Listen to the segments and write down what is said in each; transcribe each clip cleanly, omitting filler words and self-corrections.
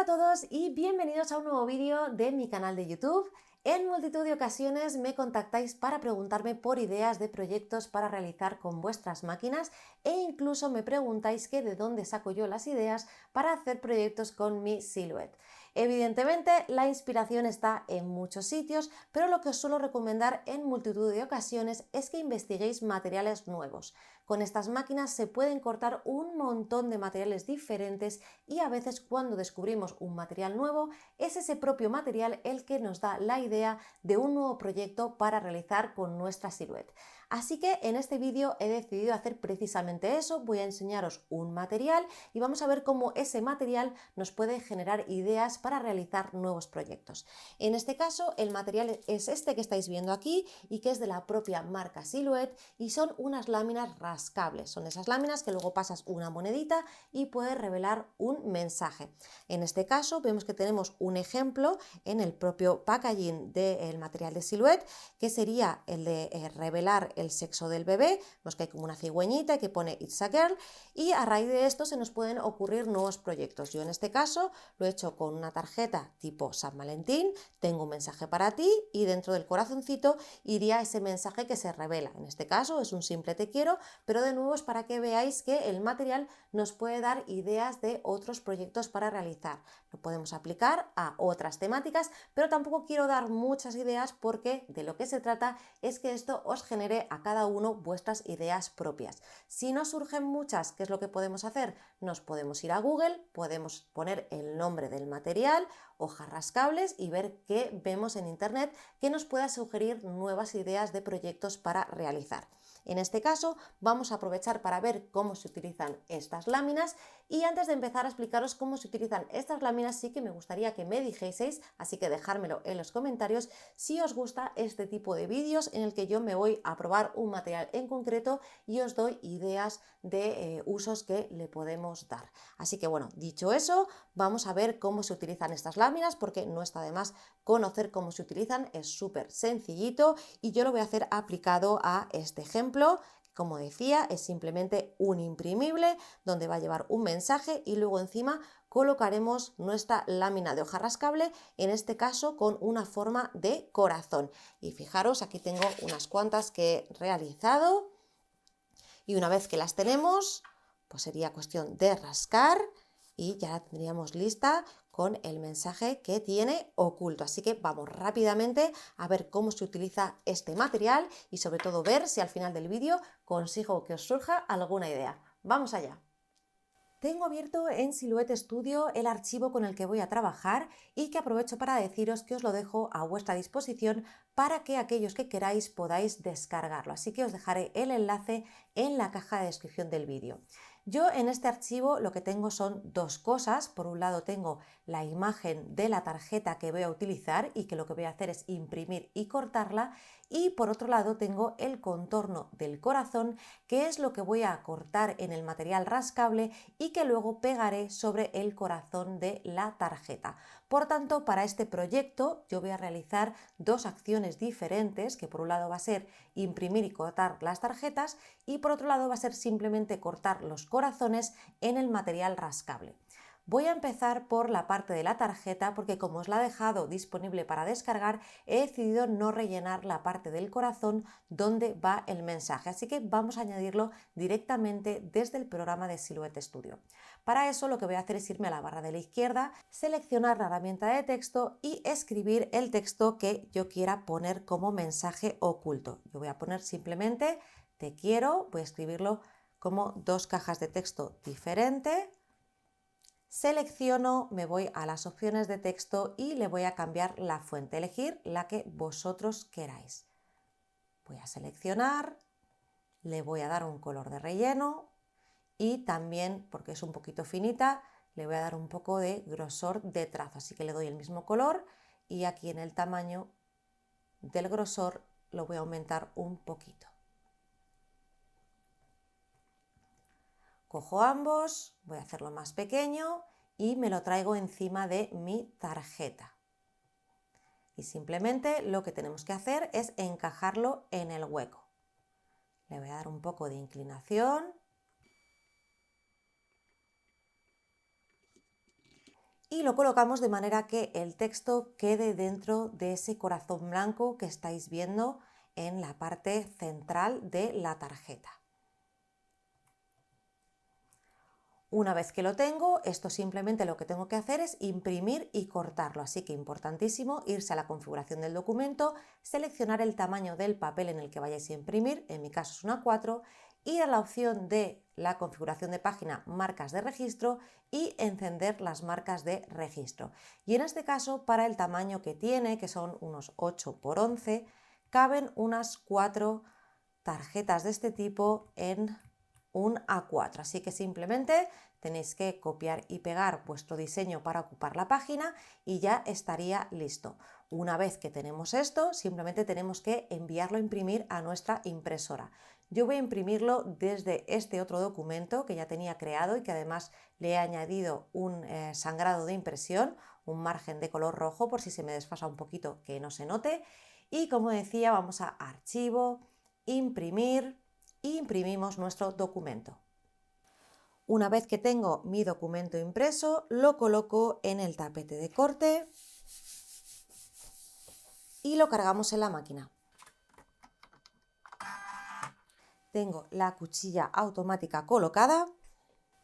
Hola a todos y bienvenidos a un nuevo vídeo de mi canal de YouTube. En multitud de ocasiones me contactáis para preguntarme por ideas de proyectos para realizar con vuestras máquinas e incluso me preguntáis que de dónde saco yo las ideas para hacer proyectos con mi Silhouette. Evidentemente la inspiración está en muchos sitios, pero lo que os suelo recomendar en multitud de ocasiones es que investiguéis materiales nuevos. Con estas máquinas se pueden cortar un montón de materiales diferentes y a veces cuando descubrimos un material nuevo es ese propio material el que nos da la idea de un nuevo proyecto para realizar con nuestra Silhouette. Así que en este vídeo he decidido hacer precisamente eso. Voy a enseñaros un material y vamos a ver cómo ese material nos puede generar ideas para realizar nuevos proyectos. En este caso el material es este que estáis viendo aquí y que es de la propia marca Silhouette y son unas láminas rascables. Son esas láminas que luego pasas una monedita y puedes revelar un mensaje. En este caso vemos que tenemos un ejemplo en el propio packaging del material de Silhouette, que sería el de revelar el sexo del bebé. Vemos que hay como una cigüeñita que pone It's a girl y a raíz de esto se nos pueden ocurrir nuevos proyectos. Yo en este caso lo he hecho con una tarjeta tipo San Valentín, tengo un mensaje para ti y dentro del corazoncito iría ese mensaje que se revela. En este caso es un simple te quiero, pero de nuevo es para que veáis que el material nos puede dar ideas de otros proyectos para realizar. Lo podemos aplicar a otras temáticas, pero tampoco quiero dar muchas ideas porque de lo que se trata es que esto os genere a cada uno vuestras ideas propias. Si no surgen muchas, ¿qué es lo que podemos hacer? Nos podemos ir a Google, podemos poner el nombre del material, hojas rascables y ver qué vemos en internet que nos pueda sugerir nuevas ideas de proyectos para realizar. En este caso vamos a aprovechar para ver cómo se utilizan estas láminas y antes de empezar a explicaros cómo se utilizan estas láminas sí que me gustaría que me dijeseis, así que dejármelo en los comentarios, si os gusta este tipo de vídeos en el que yo me voy a probar un material en concreto y os doy ideas de usos que le podemos dar. Así que bueno, dicho eso, vamos a ver cómo se utilizan estas láminas porque no está de más conocer cómo se utilizan, es súper sencillito y yo lo voy a hacer aplicado a este ejemplo. Como decía, es simplemente un imprimible donde va a llevar un mensaje y luego encima colocaremos nuestra lámina de hoja rascable, en este caso con una forma de corazón. Y fijaros, aquí tengo unas cuantas que he realizado y una vez que las tenemos, pues sería cuestión de rascar y ya la tendríamos lista con el mensaje que tiene oculto. Así que vamos rápidamente a ver cómo se utiliza este material y sobre todo ver si al final del vídeo consigo que os surja alguna idea. ¡Vamos allá! Tengo abierto en Silhouette Studio el archivo con el que voy a trabajar y que aprovecho para deciros que os lo dejo a vuestra disposición para que aquellos que queráis podáis descargarlo. Así que os dejaré el enlace en la caja de descripción del vídeo. Yo en este archivo lo que tengo son dos cosas. Por un lado tengo la imagen de la tarjeta que voy a utilizar y que lo que voy a hacer es imprimir y cortarla. Y por otro lado tengo el contorno del corazón, que es lo que voy a cortar en el material rascable y que luego pegaré sobre el corazón de la tarjeta. Por tanto, para este proyecto yo voy a realizar dos acciones diferentes, que por un lado va a ser imprimir y cortar las tarjetas y por otro lado va a ser simplemente cortar los corazones en el material rascable. Voy a empezar por la parte de la tarjeta porque como os la he dejado disponible para descargar, he decidido no rellenar la parte del corazón donde va el mensaje, así que vamos a añadirlo directamente desde el programa de Silhouette Studio. Para eso lo que voy a hacer es irme a la barra de la izquierda, seleccionar la herramienta de texto y escribir el texto que yo quiera poner como mensaje oculto. Yo voy a poner simplemente te quiero, voy a escribirlo como dos cajas de texto diferentes. Selecciono, me voy a las opciones de texto y le voy a cambiar la fuente, elegir la que vosotros queráis. Voy a seleccionar, le voy a dar un color de relleno y también, porque es un poquito finita, le voy a dar un poco de grosor de trazo, así que le doy el mismo color y aquí en el tamaño del grosor lo voy a aumentar un poquito. Cojo ambos, voy a hacerlo más pequeño y me lo traigo encima de mi tarjeta. Y simplemente lo que tenemos que hacer es encajarlo en el hueco. Le voy a dar un poco de inclinación. y lo colocamos de manera que el texto quede dentro de ese corazón blanco que estáis viendo en la parte central de la tarjeta. Una vez que lo tengo, esto simplemente lo que tengo que hacer es imprimir y cortarlo, así que importantísimo irse a la configuración del documento, seleccionar el tamaño del papel en el que vayáis a imprimir, en mi caso es una A4, ir a la opción de la configuración de página marcas de registro y encender las marcas de registro. Y en este caso, para el tamaño que tiene, que son unos 8 por 11, caben unas 4 tarjetas de este tipo en un A4, así que simplemente tenéis que copiar y pegar vuestro diseño para ocupar la página y ya estaría listo. Una vez que tenemos esto, simplemente tenemos que enviarlo a imprimir a nuestra impresora. Yo voy a imprimirlo desde este otro documento que ya tenía creado y que además le he añadido un sangrado de impresión, un margen de color rojo por si se me desfasa un poquito que no se note. Y como decía, vamos a Archivo, Imprimir, y imprimimos nuestro documento. Una vez que tengo mi documento impreso, lo coloco en el tapete de corte y lo cargamos en la máquina. Tengo la cuchilla automática colocada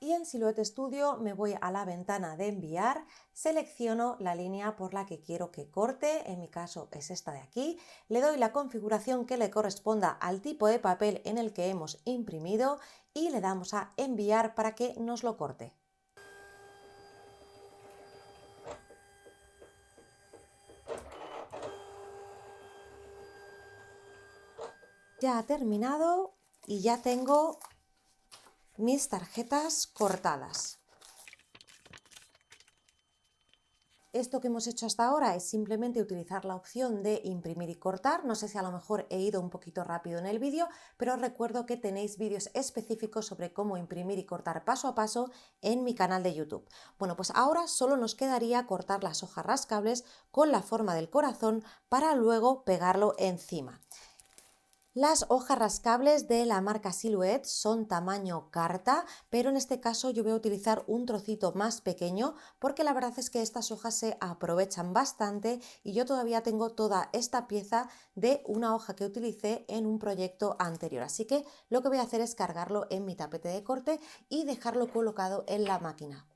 y en Silhouette Studio me voy a la ventana de enviar, selecciono la línea por la que quiero que corte, en mi caso es esta de aquí, le doy la configuración que le corresponda al tipo de papel en el que hemos imprimido y le damos a enviar para que nos lo corte. Ya ha terminado y ya tengo mis tarjetas cortadas. Esto que hemos hecho hasta ahora es simplemente utilizar la opción de imprimir y cortar. No sé si a lo mejor he ido un poquito rápido en el vídeo, pero os recuerdo que tenéis vídeos específicos sobre cómo imprimir y cortar paso a paso en mi canal de YouTube. Bueno, pues ahora solo nos quedaría cortar las hojas rascables con la forma del corazón para luego pegarlo encima. Las hojas rascables de la marca Silhouette son tamaño carta, pero en este caso yo voy a utilizar un trocito más pequeño porque la verdad es que estas hojas se aprovechan bastante y yo todavía tengo toda esta pieza de una hoja que utilicé en un proyecto anterior. Así que lo que voy a hacer es cargarlo en mi tapete de corte y dejarlo colocado en la máquina.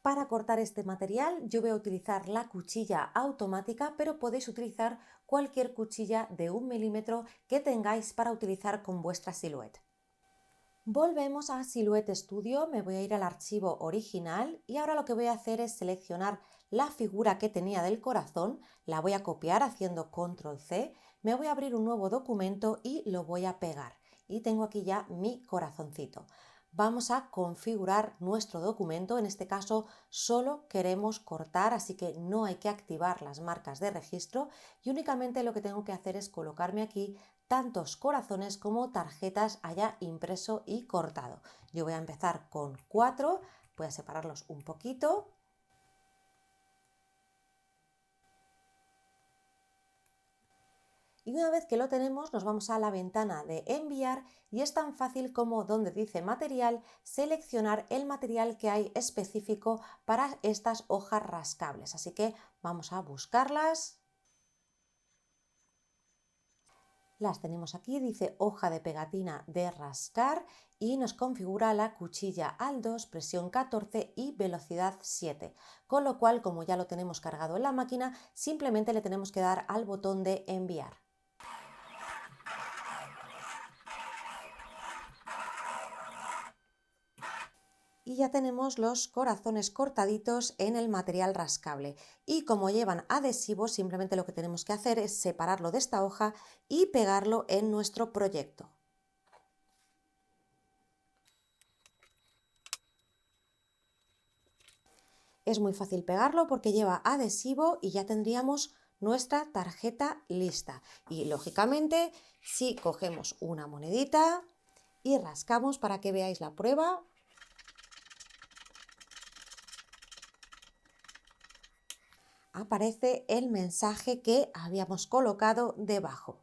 Para cortar este material yo voy a utilizar la cuchilla automática, pero podéis utilizar cualquier cuchilla de 1 milímetro que tengáis para utilizar con vuestra Silhouette. Volvemos a Silhouette Studio, me voy a ir al archivo original y ahora lo que voy a hacer es seleccionar la figura que tenía del corazón, la voy a copiar haciendo Control C, me voy a abrir un nuevo documento y lo voy a pegar. Y tengo aquí ya mi corazoncito. Vamos a configurar nuestro documento, en este caso solo queremos cortar, así que no hay que activar las marcas de registro y únicamente lo que tengo que hacer es colocarme aquí tantos corazones como tarjetas haya impreso y cortado. Yo voy a empezar con 4, voy a separarlos un poquito. Y una vez que lo tenemos, nos vamos a la ventana de enviar y es tan fácil como donde dice material, seleccionar el material que hay específico para estas hojas rascables. Así que vamos a buscarlas. Las tenemos aquí, dice hoja de pegatina de rascar y nos configura la cuchilla al 2, presión 14 y velocidad 7. Con lo cual, como ya lo tenemos cargado en la máquina, simplemente le tenemos que dar al botón de enviar. Y ya tenemos los corazones cortaditos en el material rascable. Y como llevan adhesivos, simplemente lo que tenemos que hacer es separarlo de esta hoja y pegarlo en nuestro proyecto. Es muy fácil pegarlo porque lleva adhesivo y ya tendríamos nuestra tarjeta lista. Y lógicamente, si cogemos una monedita y rascamos para que veáis la prueba, aparece el mensaje que habíamos colocado debajo.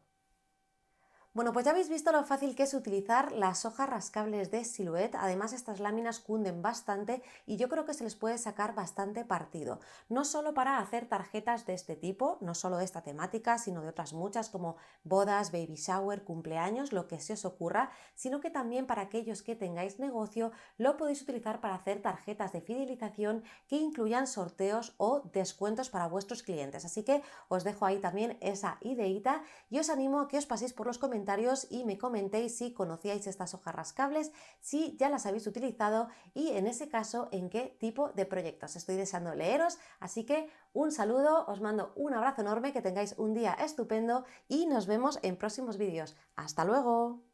Bueno, pues ya habéis visto lo fácil que es utilizar las hojas rascables de Silhouette. Además, estas láminas cunden bastante y yo creo que se les puede sacar bastante partido. No solo para hacer tarjetas de este tipo, no solo de esta temática, sino de otras muchas como bodas, baby shower, cumpleaños, lo que se os ocurra, sino que también para aquellos que tengáis negocio lo podéis utilizar para hacer tarjetas de fidelización que incluyan sorteos o descuentos para vuestros clientes. Así que os dejo ahí también esa ideita y os animo a que os paséis por los comentarios y me comentéis si conocíais estas hojas rascables, si ya las habéis utilizado y en ese caso en qué tipo de proyectos. Estoy deseando leeros, así que un saludo, os mando un abrazo enorme, que tengáis un día estupendo y nos vemos en próximos vídeos. ¡Hasta luego!